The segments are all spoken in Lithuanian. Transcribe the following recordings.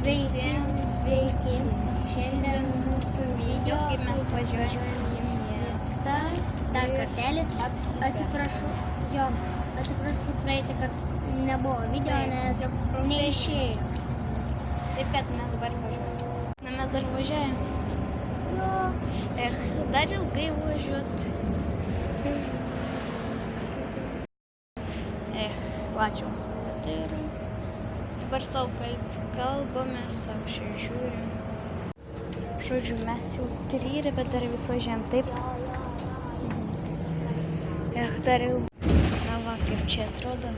Sveiki. Šiandien mūsų video, kaip mes važiuojame į miestą. Dar kartelį. Atsiprašau, kad praeitą kartą nebuvo video, nes neišėjo. Taip, kad mes dabar važiuojame. Na, mes dar važiuojame. Dar ilgai važiuot. Vačiau su patėru. Dabar savo kalbame, savo žiūrim. Žodžiu, mes jau 3, bet dar vis važiuojam taip. Dar jau. Na va, kaip čia atrodo.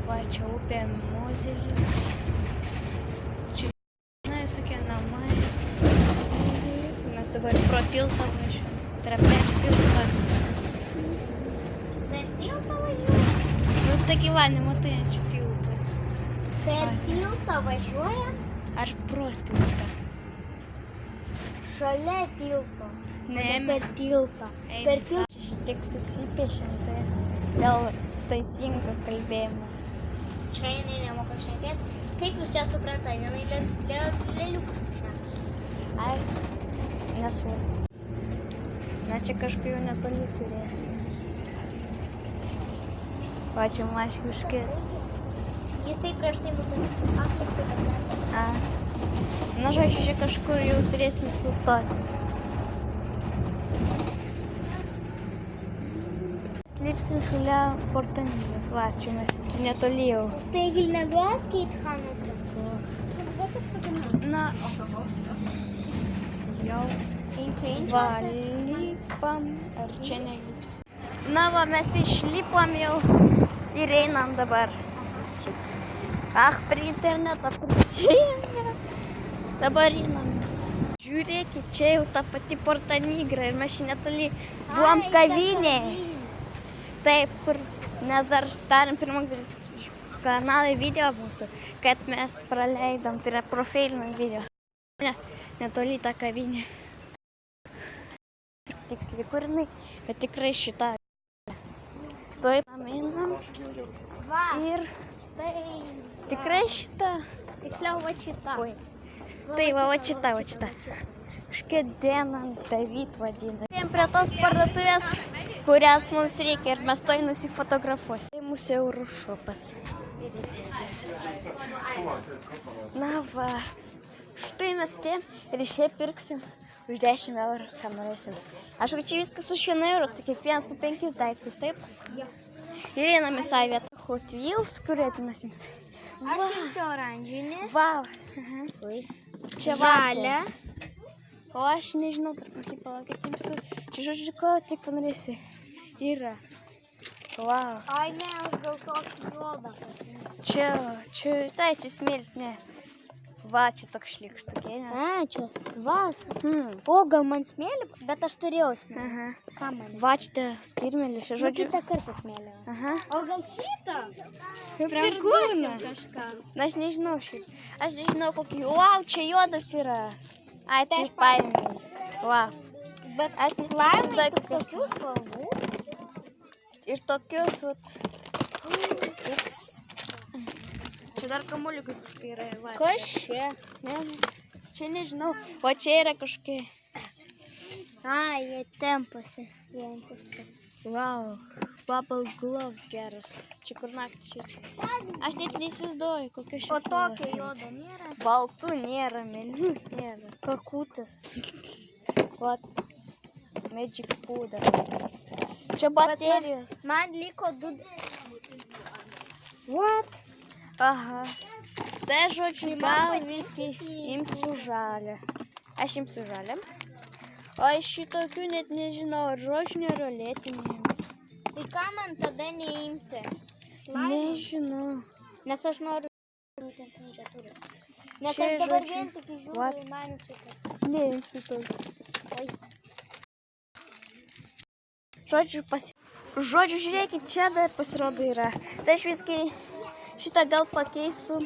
Va, čia upė Mozelis. Čia visokie namai. Mes dabar pro tiltą važiuojam. Tai yra per tiltą. Per tiltą važiuojam? Nu, taigi va, nematai, čia tiltas. Per tiltą važiuojam? Ar pro tiltą? Šalia tilto. Ne, per tiltą. Per tiltą. Tik susipiešėm, tai dėl teisingo kalbėjimo. Čia jinai nemoka šnekėti. Kaip jūs ją supranta? Jinai lėliukus šneka. Ai, nesvarbu. Na, čia kažkaip jau netoli turėsim. Va, čia maškiškai. Jisai prieš tai mūsų atlikti. Na, žodžiu, čia kažkur jau turėsim sustoti. Slėpsim šalia Portanijos. Va, čia mes netoli jau. Tai Hilneduoskiai Tchanuka. Na, jau valipam. Ar čia nelipsim? Na, va, mes išlipam jau ir einam dabar. Prie internetą prisijungė. Dabar einamės. Žiūrėkit, čia jau ta pati Portanigra ir mes čia netoli buvom kavinė. Taip, nes dar darėm pirmą kanalą video mūsų, kad mes praleidom, tai yra profilinį video. Ne, netoli tą kavinę. Tiksliai kur jinai, bet tikrai šitą. Tuoj einam ir tikrai šitą. Tiksliau va šitą. Tai va šitą. Kažkokia Denant David vadina. Atėjom prie tos parduotuvės, kurias mums reikia ir mes toj nusifotografuosim. Tai mūsų Eurošopas. Na va, štai mes atėjom ir iš čia pirksim už 10 eurų, ką norėsim. Aš čia viskas už 1 eurą, tai kiekvienas po 5 daiktus, taip? Ir einam į savo vietą. Hot Wheels, kurį atinasim. Aš imsiu oranžinį. Vau. Čia žalia. O aš nežinau, truputį palaukit imsiu. Čia žodžiu, ko tik panorėsi. Yra. Vau. Ai ne, aš gal tokį juodą pasimsiu. Tai čia smėlis, ne. Va, čia toks šlikštukėnės. Čia vas. O, gal man smėlį, bet aš turėjau smėlį. Ką man? Va, čia skirmelį, šia žodžiu. Kitą kartą smėlį. O gal šitą? Pridursim kažką. Na, aš nežinau šitą. Aš nežinau kokį. Vau, čia juodas yra. Ai, tai aš paėmiau. Vau. Bet aš įsivaizduoju tokių spalvų. Ir tokius, vat. Ups. Čia dar kamuoliukai kažkai yra. Kas čia? Čia nežinau. O čia yra kažkai. Ai, jie temposi. Vienas pas. Vau. Bubble glove geras. Čia kur naktį čia. Aš net neįsivaizduoju, kokia šis. O tokio juodo nėra? Baltų nėra, mėlynų nėra. Kakutas. Vat. Magic Powder. Čia baterijos. Man liko 2. What? Aha. Tai žodžiu, gal viskai imsiu žalę. Aš imsiu žalę. O iš šitokių net nežinau, rožinio roletinį. Tai ką man tada neimti? Nežinau. Nes aš noriu temperatūrą. Nes aš dabar vien tik žiūriu į manį sukas. Neimsiu to. Žodžiu, žiūrėkit, čia dar pasirodo yra. Tai aš viskai šitą gal pakeisiu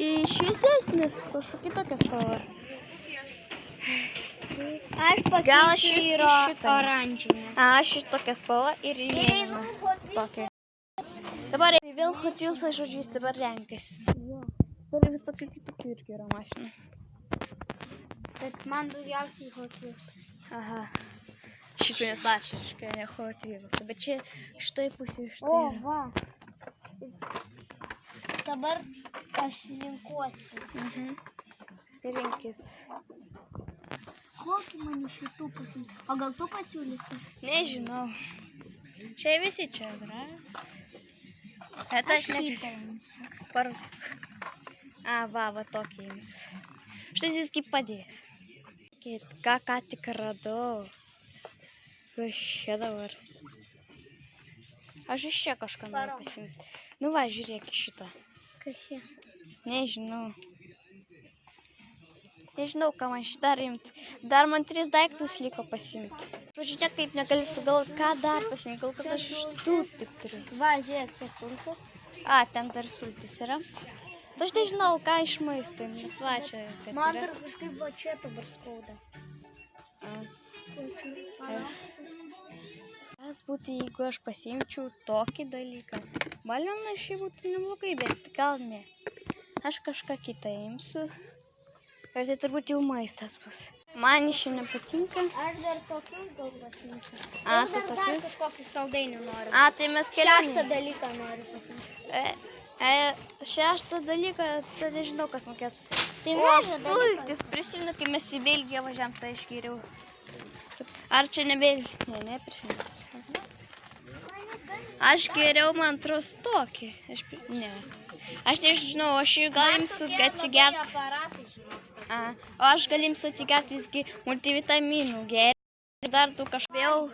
į šviesesnis, kažkokį tokią spalvą. Aš pakeisiu į oranžinę. Aš šitokią spalvą ir į mėlyną. Dabar vėl Hot Wheelsą, žodžiu, jis dabar renkasi. Turi visokių kitokių irgi yra mašinų. Bet man daugiausiai Hot Wheels. Aha. Šitų nesačiškai, ne Hot Wheels. Bet čia štai pusė iš tai O, yra. va. Dabar aš linkuosiu. Rinkis. Kokį man iš šitų pasiūlyti? O gal tu pasiūlysi? Nežinau. Čia visi čia gražūs. Bet aš šitą imsiu. Va tokį imsiu. Štai jis kaip padės. Ką tik radau. Kas čia dabar? Aš iš čia kažką noriu pasimti. Nu va, žiūrėk į šitą. Kas čia? Nežinau. Nežinau, ką man šitą imti. Dar man 3 daiktus liko pasimti. Žodžiu, niekaip negaliu sugalvoti, ką dar pasimti. Gal kad aš iš tų tik turiu. Va, žiūrėk, čia sultis. Ten dar sultis yra. Aš nežinau, ką iš maisto, nes va čia kas Man yra. dar kažkaip va čia dabar skauda. Kas būtų, jeigu aš pasiimčiau tokį dalyką? Balionas šiai būtų neblogai, bet gal ne. Aš kažką kitą imsiu. Ir tai turbūt jau maistas bus. Man iš jų nepatinka. Aš dar tokius gal pasimsiu. Tu Dar tokius? kažkokį saldainių noriu. Tai mes Šeštą keliaujame. dalyką noriu pasimti. Šeštą dalyką, tai nežinau, kas mokės. Tai O, mažą dalyką. sultis, prisimenu, kai mes į Belgiją važiavam, tai aš geriau. Ar čia ne Belgija? Ne, prisimenu. Aš geriau, man atrodo, tokį. Ne. Aš nežinau, aš jų gal imsiu atsigert. O aš gal imsiu atsigert visgi multivitaminų gerti. Ir dar tu kažvėl.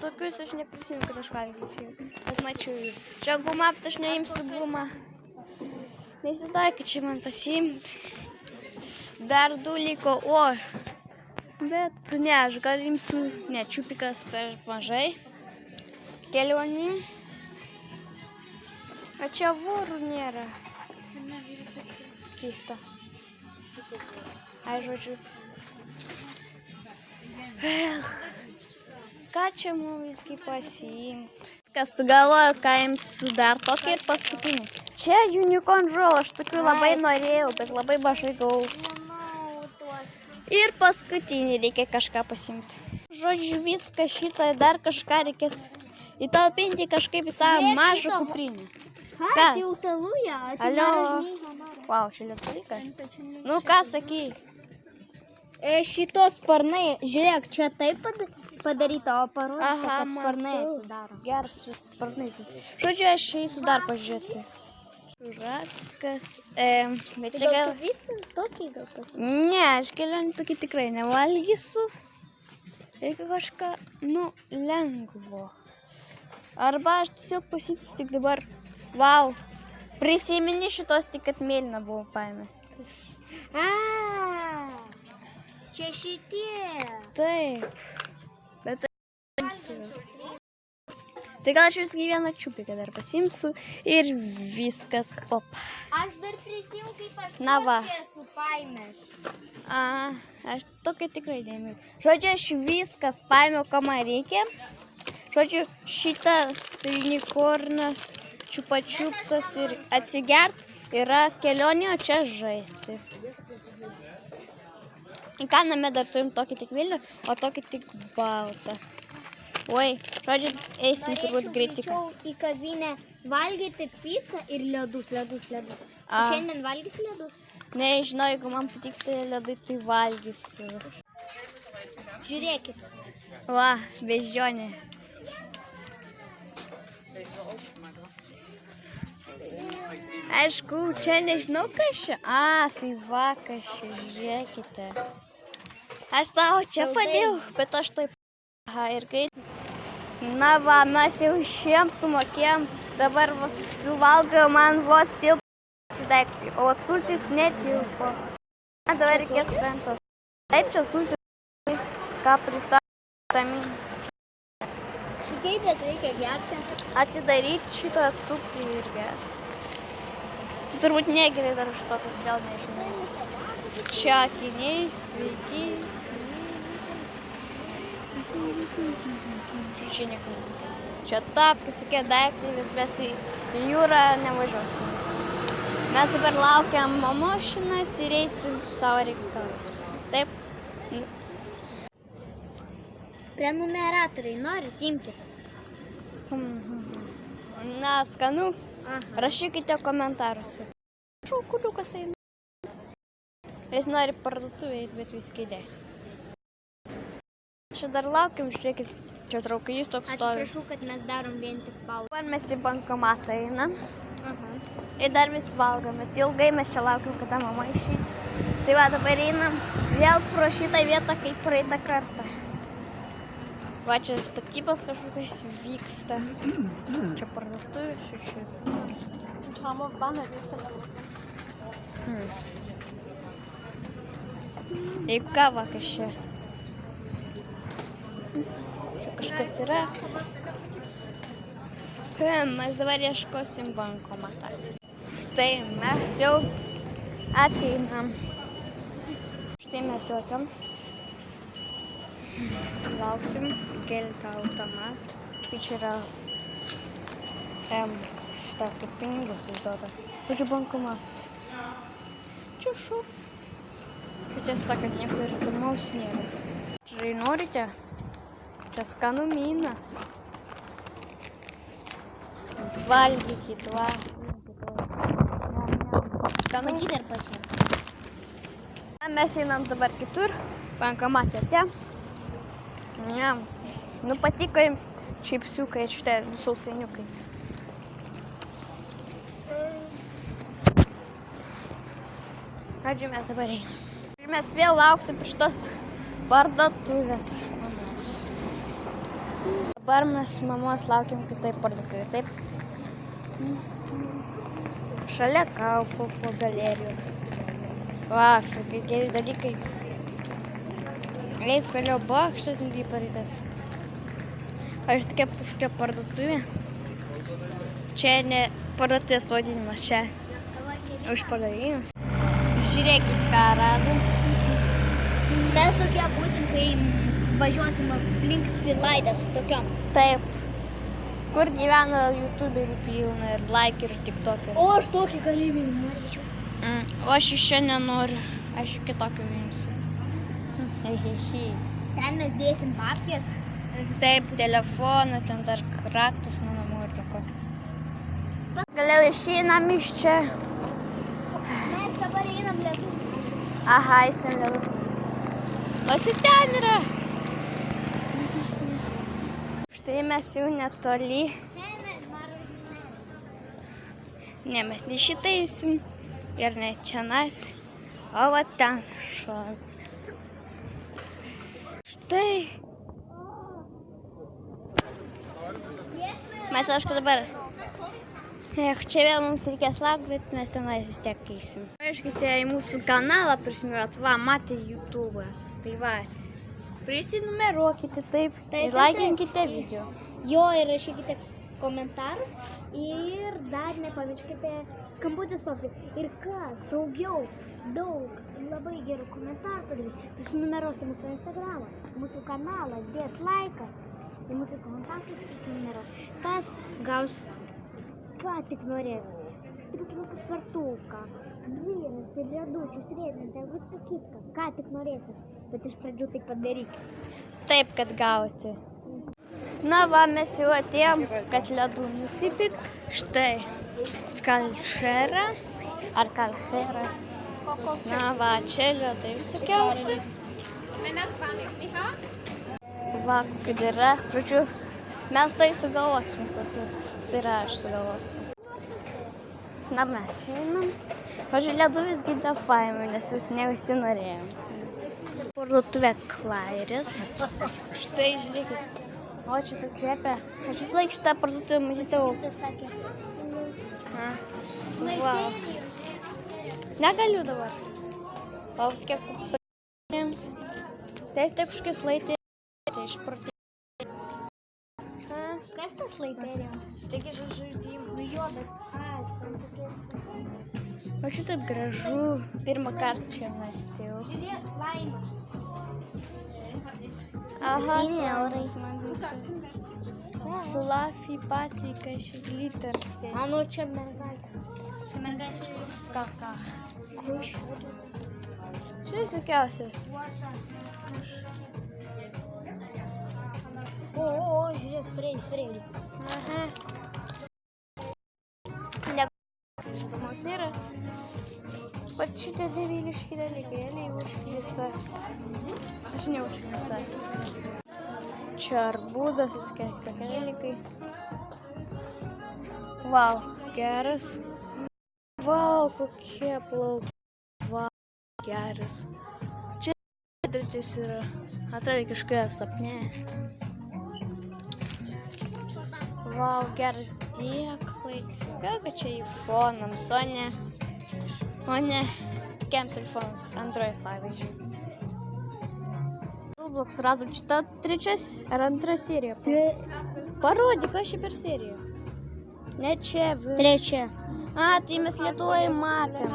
Tokius aš neprisimenu, kad aš valgyčiau. Bet mačiau jų. Čia guma, bet aš neimsiu gumą. Neįsivaizduoju, kad čia man pasiimti. Dar 2 liko. Bet ne, aš gal imsiu. Ne, čiupikas per mažai. Kelionį. O čia vorų nėra. Keista. Žodžiu. Ką čia mums visgi pasiimti? Kas sugalvoju, ką imsiu dar tokį ir paskutinį. Čia Unicorn Roll, aš tokių labai norėjau, bet labai mažai gavau. Ir paskutinį reikia kažką pasimti. Žodžiu, viską šitą ir dar kažką reikės įtalpinti kažkaip į savo mažą kuprinę. Kas? Alio. Vau, čia lietuvikas. Nu, ką sakai? Šitos sparnai, žiūrėk, čia taip padaryta, o parodyta, kad sparnai matau. atsidaro. Geras šis sparnais. Žodžiu, aš eisiu dar pažiūrėti. Šurakas. Bet čia gal... visi tokį gal tokį? Ne, aš kelionį tokį tikrai nevalgysiu. Reikia kažką, lengvo. Arba aš tiesiog pasimsiu tik dabar. Vau. Prisimeni šitos tik, kad mėlyną buvau paėmę. Čia šitie. Taip. Bet tai gal aš visgi vieną čiupiką dar pasimsiu ir viskas. Aš dar prisimenu, kaip aš esu paėmęs. Aš tokia tikrai neėmiau. Žodžiu, aš viskas paėmiau, ką man reikia. Žodžiu, šitas unikornas, čiupačiupsas ir atsigert yra kelionė, o čia žaisti. Į ką name dar turim tokį tik vilnių, o tokį tik baltą. Žodžiu, eisim turbūt greitikas. Norėčiau į kavinę valgyti pizzą ir ledus. Šiandien valgysi ledus? Nežinau, jeigu man patiks tai ledai, tai valgysiu. Žiūrėkit. Va, beždžionė. Aišku, čia nežinau, kas čia. Tai va, kas čia, žiūrėkite. Aš tau čia padėjau, bet aš taip. Ir greit. Na va, mes jau šiems sumokėjom. Dabar suvalgau man vos tilpo atsidaikti, o sultis netilpo. Dabar reikės lentos. Taip, čia sultis. Ką pristatami. Kaip jas reikia gerti? Atidaryti šitą, atsukti ir gerti. Tai turbūt negerai dar iš to, kad gal nežinau. Čia akiniai, sveiki. Čia nieko netikėjau. čia tapkis, tokie daiktai, bet mes į jūrą nevažiuosim. Mes dabar laukiam mašinas ir eisim savo reikalais. Taip? Prenumeratoriai norit, imkite. Na, skanu. Aha. Rašykite komentaruose. Šaukuliukas eina. Jis nori parduotuvėje, bet viskai ne. Čia dar laukiam, žiūrėkit, čia traukinys toks stovi. Atsiprašau, kad mes darom vien tik pauzę. Dabar mes į bankomatą einam. Aha. Ir dar vis valgom, bet ilgai mes čia laukiam, kada mama išeis. Tai va, dabar einam vėl pro šitą vietą, kaip praeitą kartą. Va, čia statybos kažkokios vyksta. Čia parduotuvės ir čia. Jeigu ką, va, kas čia. Čia kažkas yra. Mes dabar ieškosim bankomatą. Štai mes jau ateinam. Štai mes jau atėjom. Lauksim keletą automatų. Tai čia yra šitą kaip pinigus išduoda. Tai čia bankomatas. Čia šur. Tiesą sakant, nieko ir įdomaus nėra. Čia norite? Čia skanumynas. Valgykit, va. Skanu. Matyt ir pačiam. Mes einam dabar kitur. Bankomatėte. Nu, patiko jums čipsiukai, šitie sausainiukai. Pradžiui mes dabar einam. Mes vėl lauksim šitos parduotuvės mamos. Dabar mes mamos laukiam kitaip parduotuvė, taip? Šalia Kaufhof galerijos. Va, kokie geri dalykai. Eifelio bokštas netgi parytas. Aš tokia puškia parduotuvė. Čia ne parduotuvės pavadinimas, čia užpagalinis. Žiūrėkit, ką radom. Mes tokie būsim, kai važiuosim aplink Pilaidę su tokiom. Taip. Kur gyvena youtuberių pilna ir laikerių, tiktokerių. O aš tokį kareivinį norėčiau. O aš iš čia nenoriu. Aš kitokio imsiu. Ten mes dėsim papkės. Taip, telefoną, ten dar raktus nuo namų ir toko. Galiau išeinam iš čia. Mes dabar einam ledus. Aha, eisim ledų. O ten yra. Štai mes jau netoli. Ne, mes ne šitą eisim. Ir ne čianais. O va ten šon. Štai. Mes, aišku, dabar. Čia vėl mums reikės laukti, bet mes tenais vis tiek eisim. Aiškite į mūsų kanalą prisiminuot, va, matė YouTube'as. Tai va, prisinumeruokite taip ir laikinkite video. Jo, ir rašykite komentarus ir dar nepamirškite skambutis padaryti. Ir kas daugiau, daug, labai gerų komentarų padaryti, prisinumeruosi mūsų Instagramą, mūsų kanalą, dės laiką ir mūsų komentarus prisinumeruos. Tas gaus, ką tik norės. Triukinukus spartuką, dvyras ir ledučius, rėdinti, viską kitką, ką tik norėsit. Bet iš pradžių tai padarykit. Taip, kad gauti. Na va, mes jau atėjom, kad ledų nusipirk. Štai kalšera ar kalšera. Na va, čia ledai visokiausi. Va, kokių yra. Žodžiu, mes tai sugalvosim kokius. Tai yra, aš sugalvosiu. Na, mes einam. Žodžiu, ledų visgi nepaėmė, nes jūs ne visi norėjom. Parduotuvė Klairis. Štai, žiūrėkit. O, čia tai kvepia. Aš vis laik šitą parduotuvę matydavau. Wow. Negaliu dabar. O, kiek kuprinėms. Tai taip kažkokius laitė. Tai išpratė. Kas tas laiterėms? Taigi žaidimų. Jo, bet O šitaip gražu. Pirmą kartą čia mes atėjau. žiūrėk, laimas. Aha, 7 eurai. Fluffy patika šį glitter. Mano čia mergaitė. Kaka. Čia visokiausia. O, žiūrėk, Freilį. Aha. Šitamos nėra. Pat šitie devyliški dalykėliai užklysa. Aš neužklysa. Čia arbūzas, visokie tokie dalykai. Vau, geras. Vau, kokie plaukai. Vau, geras. Čia darytis yra. Atrodo kažkoje sapne. Vau, geras dėklai. Gal kad čia iPhone'ams, o ne tokiems telefonams, Android pavyzdžiui. Roblox radom šitą trečias ar antra serija. Parodyk, kas čia per serija. Ne čia. Trečia. A, tai mes Lietuvoje matėm.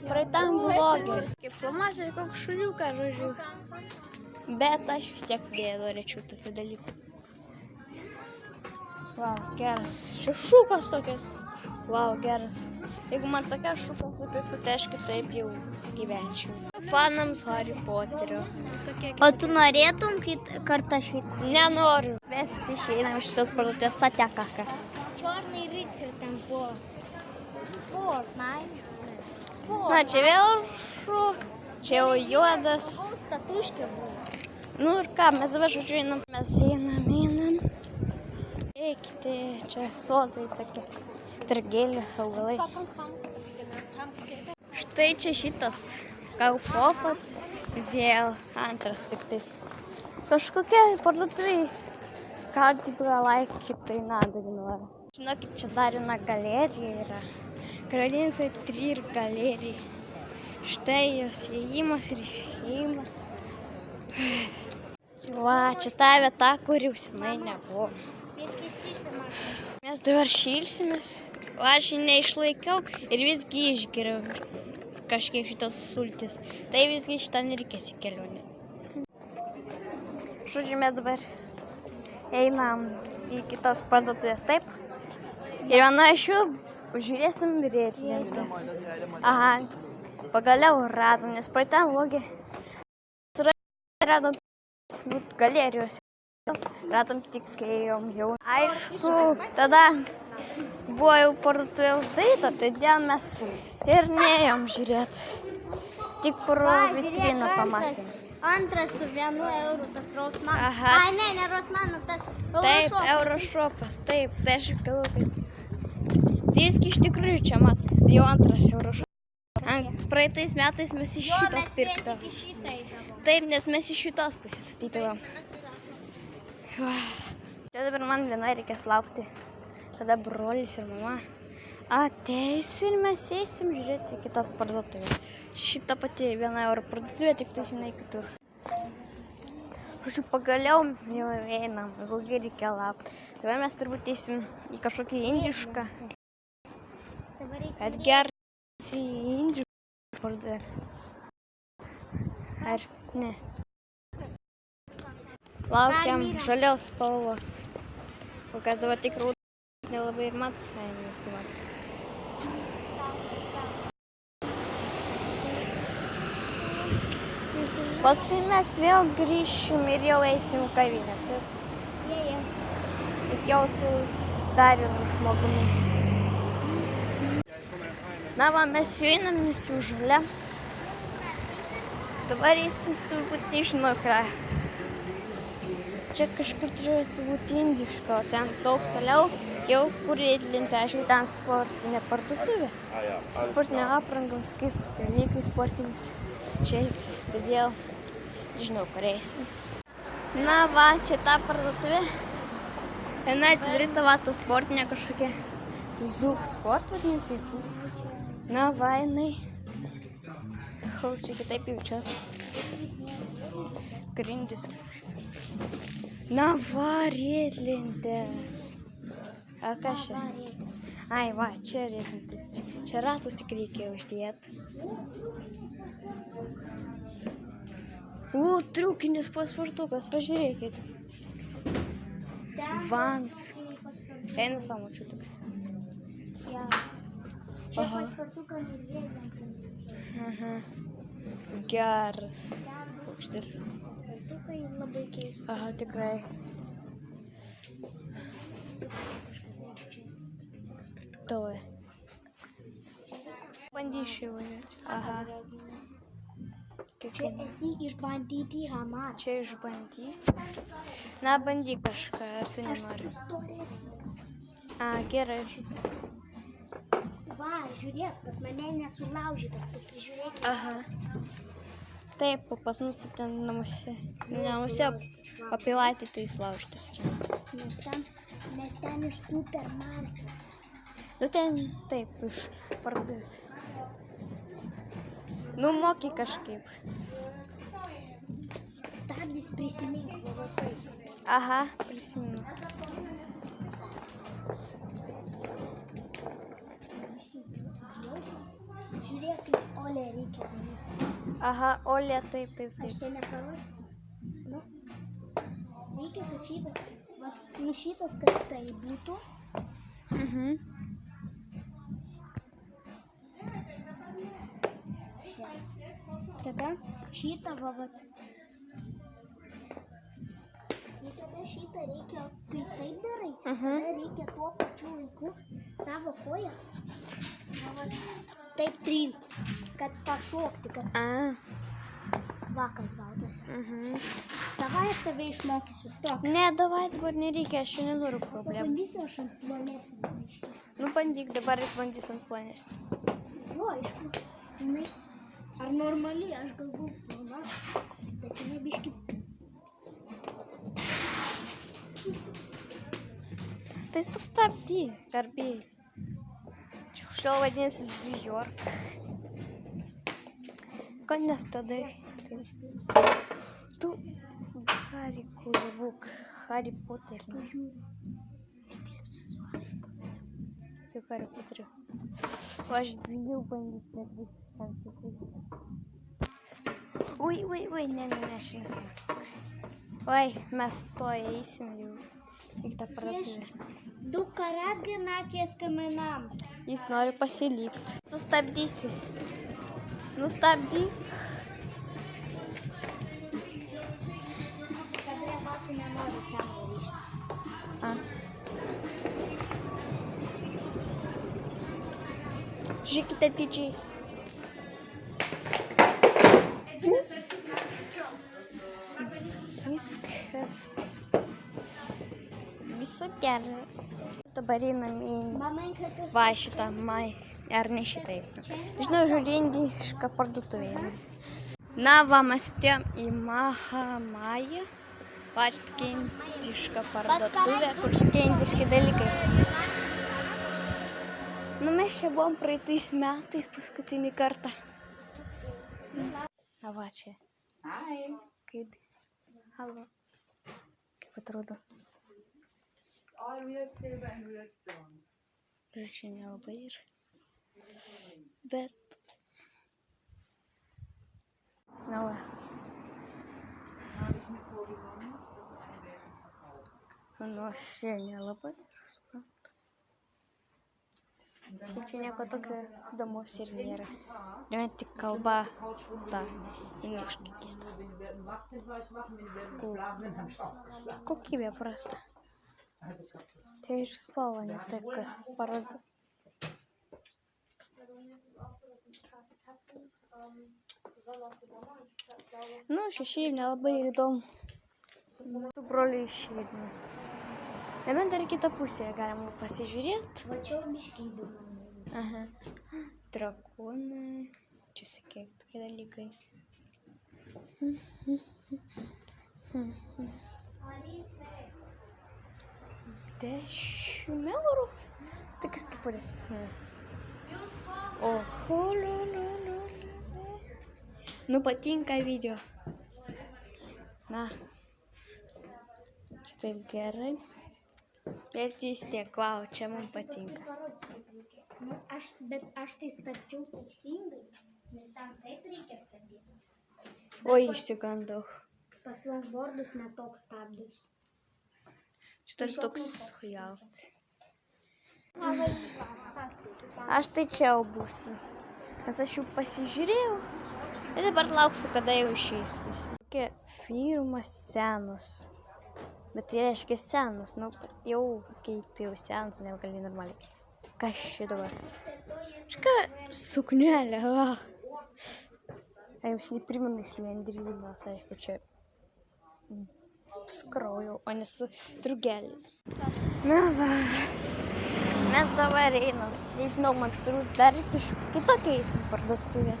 Praeitam vlogė. Kaip filmas ir koks šuniukas, žodžiu. Bet aš vis tiek norėčiau tokių dalykų. Vau, geras. Čia šukas tokias. Vau, geras. Jeigu man tokia šukas nupirktų, tai aš kitaip jau gyvenčiau. Fanams Harry Potterio. O tu norėtum kartą šitą? Nenoriu. Mes išeinam iš šitos parduotuvės Satekaka. Čornai rycer ten buvo. Fortnite. Na, čia vėl čia jau juodas. Statuškė buvo. Nu ir ką, mes dabar žodžiu einam. Mes einam. Eikite, čia sodai visokie. Targėlės, augalai. Štai čia šitas Kaufhofas. Vėl antras tiktais. Kažkokia parduotuviai. Kartybė laik, kaip tai nadarinuoja. Žinokit, čia dar viena galerija yra. Karalinsai 3 galerija. Štai jos įėjimas ir išėjimas. Va, čia ta vieta, kur jau senai nebuvo. Mes dabar šilsimės. Aš neišlaikiau ir visgi išgeriau kažkiek šitos sultis. Tai visgi šitą nereikės į kelionę. Žodžiu, mes dabar einam į kitas parduotuvės, taip? Ir viena iš jų žiūrėsim riedlentę. Aha, pagaliau radom, nes praeitam vlogė radom galerijose. Radom tik ėjom jau. Aišku, tada buvo jau parduotuvė uždaryta, todėl mes ir neėjom žiūrėti. Tik pro vitriną pamatėm. Antras su 1 euru tas Rossmann. Aha. Ai, ne Rossmann, tas Taip, Euroshop. Euroshopas, taip, tai aš galvoju, kad... Tai visgi iš tikrųjų čia mat, tai jau antras Euroshopas. Praeitais metais mes iš šitos pirkdavom. Tik į šitą eidavom. Taip, nes mes iš šitos pusės ateitavom. Tai dabar man vienai reikės laukti. Tada brolis ir mama ateis ir mes eisim žiūrėti kitas parduotuvės. Šiaip ta pati 1 euro parduotuvė, tik tai jinai kitur. Žodžiu, pagaliau jau einam, ilgai reikia laukti. Dabar mes turbūt eisim į kažkokį indišką. Kad gersi į indišką parduotuvę. Ar ne? Laukiam žalios spalvos. O kas dabar tik rūdas, nelabai ir matas, viskai matas. Paskui mes vėl grįšim ir jau eisim į kavinę, taip? Tik jau su dar vienu žmogumi. Na va, mes jau einam, nes jau žalia. Dabar eisim turbūt nežinau ką. Čia kažkur turėtų būti indiška, o ten daug toliau jau kur riedlentė, aišku, ten sportinė parduotuvė. Sportinė apranga, skaisti dalykai sportinis. Čia elgtis, todėl žinau, kur eisim. Na va, čia ta parduotuvė. Viena atidaryta va, ta sportinė kažkokia. Zoop Sport vadinasi. Na va, jinai. Čia kitaip jaučiuosi. Grindys. Na va, riedlentės. A kas čia? Ai va, čia riedlentės. Čia ratus tik reikia uždėti. Triukinis paspirtukas, pažiūrėkit. Vans. Eina savo močiutė. Jo. Čia paspirtukas ir žiedžiam. Aha. Geras. Aukštir. Paspirtukai labai keista. Aha, tikrai. Tavai. Bandyšiu važiuoti. Aha. Čia esi išbandyti hamat. Čia išbandyti. Na, bandyk kažką, ar tu nenori. Gerai. Va, žiūrėk, pas mane nesulaužytas, tu prižiūrėk. Aha. Taip, pas mus tai ten namuose. Namuose papilaitį tai sulaužytas. Nes ten iš supermarketo. Nu ten, taip, iš parduotuvės. Nu, moki kažkaip. Stabdis prisimink, va taip. Aha, prisimenu. Žiūrėk, kaip olė reikia daryti. Aha, olė, taip. Aš tai nepavarsiu. Nu, reikia, kad šitas, kad tai būtų. Mhm. Tada šitą vat. Ir tada šitą reikia, kai taip darai, tada reikia tuo pačiu laiku savo koją taip trinti, kad pašokti, kad vakas gautųsi. Davai aš tave išmokysiu stok. Ne, davai, dabar nereikia, aš jau nenoriu problemų. Pabandysiu aš ant plonesnį. Nu, bandyk, dabar jis bandys ant plonesnį. Jo, aišku. Žinai, ar normaliai, aš galbūt plona, bet jinai biški. Tai sustabdy, garbiai. Šiol vadinasi Zujork. Ko nestabdai? Tu Harry Kūrybuk, Harry Potterį. Su Harry Potteriu. O aš bijau bandyti netgi. Ui, ne, aš nesu. Oi, mes to eisim jau į tą parduotuvę. Duka ragina ties kaminam. Jis nori pasilikti. Tu stabdysi. Nu stabdyk. Kada tu nenori ten varyšti. Žiūrėkite didžiai. Viskas. Viso gero. Dabar einam į šitą ar ne šitą. Žinau, žodžiu, indišką parduotuvę. Na, mes atėjom į Mahamają. Va, čia tokia indiška parduotuvė, kur tokie indiški dalykai. Nu, mes čia buvom praeitais metais paskutinį kartą. Na, va čia. Kaip? Halo. Kaip atrodo? Čia nelabai yra. Bet. Na, va. Nu, aš čia nelabai suprantu. Čia nieko tokio įdomus ir nėra. Vien tik kalba ta inuškai keista. Kokybė prasta. Tai iš spalva ne taip, kad parodo. Nu, šiaip nelabai įdomu. Su broliu išeidame. Nebent dar kitą pusę galima pasižiūrėti. Va čia biškai įdomu. Aha. Drakonai. Čia sakiek tokie dalykai. 10 eurų. Tokias kepurės. Oho, Nu, patinka video. Na. Šitaip gerai. Bet vis tiek, vau, čia man patinka. Bet aš tai stabdžiau teisingai, nes ten taip reikia stabdyti. Oi, išsigandau. Pas longboardus netoks stabdis. Šitas toks jauts. Aš tai čia jau būsiu. Nes aš jau pasižiūrėjau. Ir dabar lauksiu, kada jau išeis visi. Tokia firmas senas. Bet tai reiškia senas. Nu, jau, kai tai jau senas, negali normaliai. Kas čia dabar? Ška suknelė. Ar jums neprimena slendrynas, aišku, čia su krauju, o ne su drugeliais. Na va, mes dabar einam. Nežinau, man turiu dar kitokia eisim parduotuvė.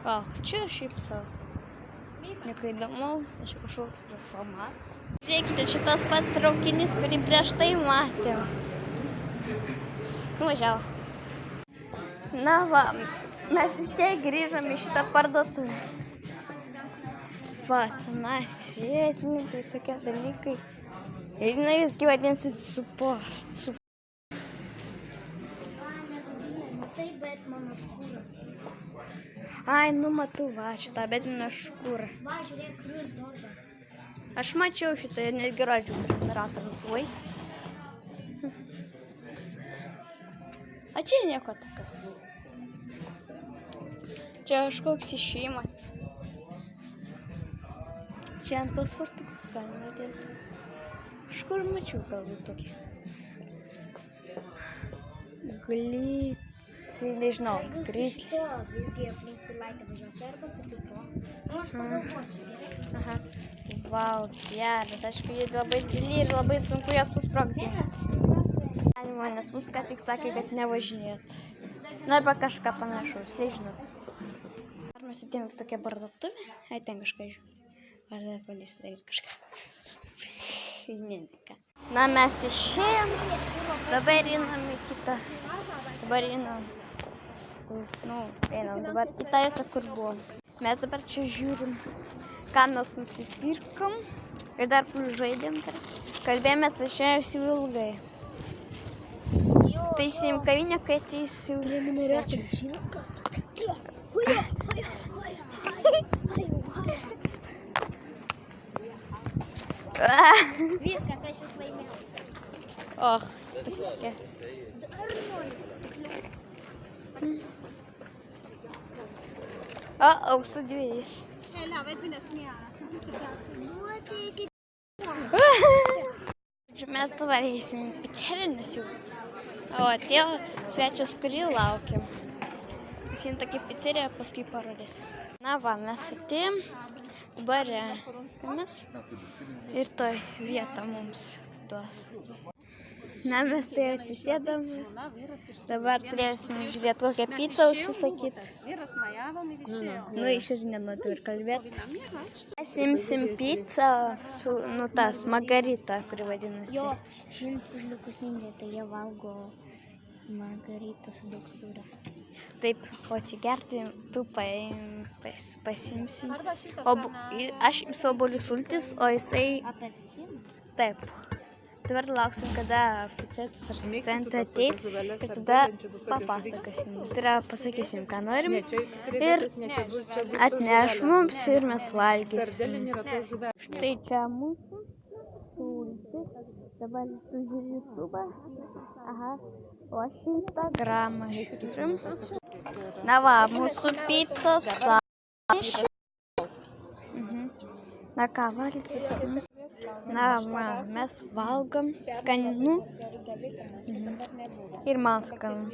O, čia šiaip savo. Nieko įdomaus, aš kažkoks reformatas. Žiūrėkite, šitas pats traukinys, kurį prieš tai matėm. Nuvažiavo. Na va, mes vis tiek grįžom į šitą parduotuvę. Va, tenai svietininkai, tokie dalykai. Ir jinai visgi vadinasi support. Matai, bet mano škūra. Ai, nu matau, va, šitą betinę škūrą. Va, žiūrėk, krūsbordą. Aš mačiau šitą ir netgi rodžiau generatoriams. Oi. A čia nieko tokio. Čia kažkoks išėjimas. Čia ant paspirtukus galima dėti. Kažkur mačiau galbūt tokį. Glici, nežinau, grizli. To visgi aplink pilaitę važiuosiu arba su kitu. Nu, aš pagalvosiu. Aha. Vau, geras. Aišku, jie labai gili ir labai sunku ją susprogdinti. Galima, nes mums ką tik sakė, kad nevažinėt. Na, arba kažką panašaus, nežinau. Ar mes atėjome tokią parduotuvę? Ai, ten kažką žiūrėjau. Ar dar pradėsim daryti kažką? Ne. Na, mes išėjom. Dabar einam į kitą. Dabar einam. Einam dabar į tą vietą, kur buvom. Mes dabar čia žiūrim, ką mes nusipirkom. Ir dar žaidėm. Kalbėjomės važiuojusi ilgai. Tai įsijim kavinę, kai ateis jau svečias. Viskas, aš jūs laimėjau. Och, pasisekė. O, auksų dvėjais. Mes dabar eisim į picerinės jau. O, atėjo svečias, kurį laukiam. Šiandien tokia pizzerija, paskui parodėsiu. Na va, mes atėjom. Dabar renkamės. Ir toj vietą mums duos. Na, mes tai atsisėdam. Dabar turėsim žiūrėti, kokią pizzą užsisakyti. Nu, iš vis nenoriu ir kalbėti. Mes imsim pizzą su, tas, margarita, kuri vadinasi. Jo, šiandien užlikus ninja, tai jie valgo margaritą su daug sūrio. Taip, o atsigerti, tu pasimsim. Aš imsiu obuolių sultis, o jisai... Apelsinų? Taip. Dabar lauksim, kada oficiatus ar studentą ateis ir tada papasakosim. Tai yra, pasakysim, ką norim ir atneš mums ir mes valgysim. Štai čia mūsų sultis. Dabar tu žiūri YouTube'ą. Aha. O aš Instagramą žiūrim. Na va, mūsų picos sąlyšė. Na ką, valgysim. Na, mes valgom skanu. Ir man skanu.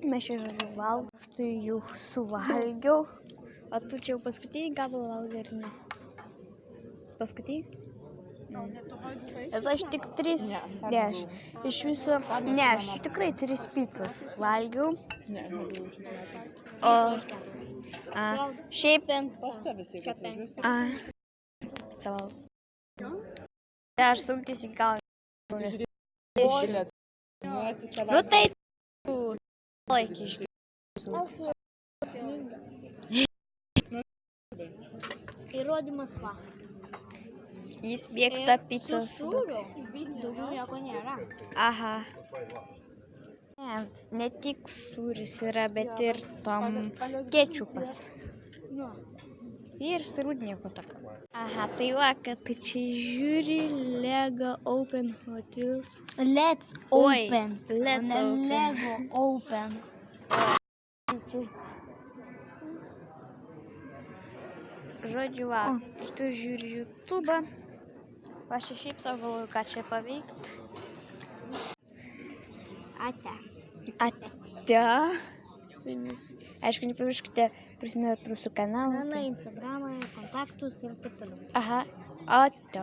Mes čia žodžiu valgom. Štai jau suvalgiau. O tu čia jau paskutinį gabalą valgai ar ne? Paskutinį? Bet aš tik 3, ne, aš iš viso, ne, aš tikrai 3 pizzas valgiau. O, šiaip, aš sultis į galą. Nu tai, laikį išgirsti. Įrodymas va. Jis mėgsta pizzas. Daugiau nieko nėra. Aha. Ne tik sūris yra, bet ir tam kečupas. Nu. Ir rūdnieko taka. Aha, tai va, kad tai čia žiūri Lego Open Hot Wheels. Let's Oi, open. let's o ne open. Lego open. Žodžiu, va, tu žiūri YouTube. Aš šiaip savo galvoju, ką čia paveikt. Ate. Ate. Su jumis. Aišku, nepamirškite prisiminti mūsų kanalą. Mano Instagramą, kontaktus ir taip toliau. Aha, ate.